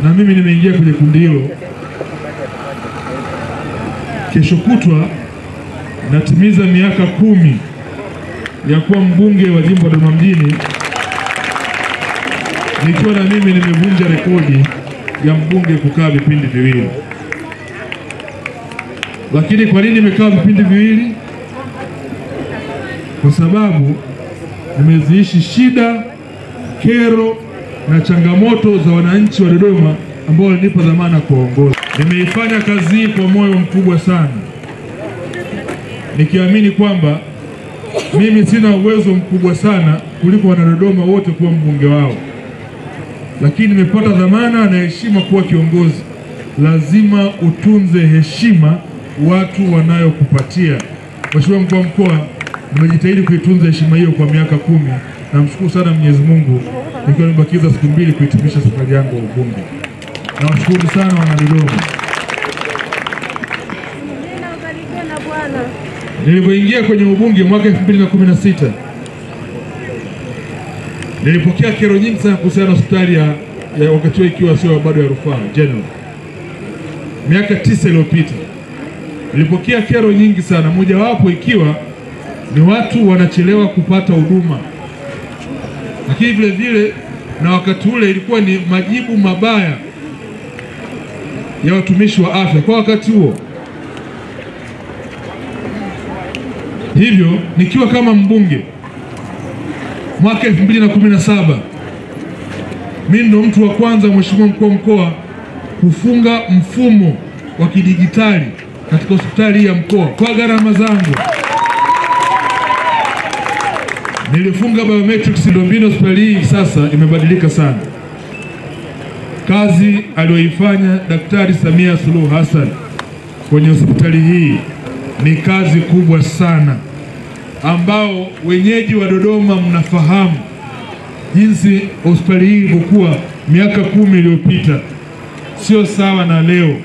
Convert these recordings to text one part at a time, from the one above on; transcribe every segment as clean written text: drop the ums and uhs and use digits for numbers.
na mimi nimeingia kwenye kundi hilo. Kesho kutwa natimiza miaka 10 ya kuwa mbunge wa jimbo la Dodoma mjini, nikiwa na mimi nimevunja rekodi ya mbunge kukaa vipindi viwili. Lakini kwa nini nimekaa vipindi viwili? Kwa sababu nimeziishi shida, kero na changamoto za wananchi wa Dodoma ambao walinipa dhamana kuongoza. Nimeifanya kazi hii kwa moyo mkubwa sana, nikiamini kwamba mimi sina uwezo mkubwa sana kuliko wanadodoma wote kuwa mbunge wao, lakini nimepata dhamana na heshima kuwa kiongozi. Lazima utunze heshima watu wanayokupatia. Mheshimiwa Mkuu wa Mkoa, nimejitahidi kuitunza heshima hiyo kwa miaka 10. Namshukuru sana Mwenyezi Mungu nikiwa nimebakiza siku 2 kuhitimisha safari yangu ya ubunge. Nawashukuru sana wanadodoma. Nilipoingia kwenye ubunge mwaka 2016 nilipokea kero nyingi sana kuhusiana na hospitali ya wakati huo ikiwa sio bado ya rufaa General. Miaka 9 iliyopita nilipokea kero nyingi sana, mojawapo ikiwa ni watu wanachelewa kupata huduma. Lakini vile vile na wakati ule ilikuwa ni majibu mabaya ya watumishi wa afya kwa wakati huo. Hivyo nikiwa kama mbunge mwaka 2017, mimi ndo mtu wa kwanza, Mheshimiwa Mkuu wa Mkoa, kufunga mfumo wa kidijitali katika hospitali ya mkoa kwa gharama zangu. Nilifunga biometrics, ndio mbinu hospitali hii sasa imebadilika sana. Kazi aliyoifanya Daktari Samia Suluhu Hassan kwenye hospitali hii ni kazi kubwa sana, ambao wenyeji wa Dodoma mnafahamu jinsi hospitali hii ilivyokuwa miaka 10 iliyopita. Sio sawa na leo.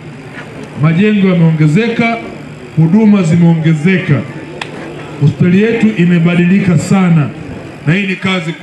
Majengo yameongezeka, huduma zimeongezeka. Hospitali yetu imebadilika sana, na hii ni kazi kubwa.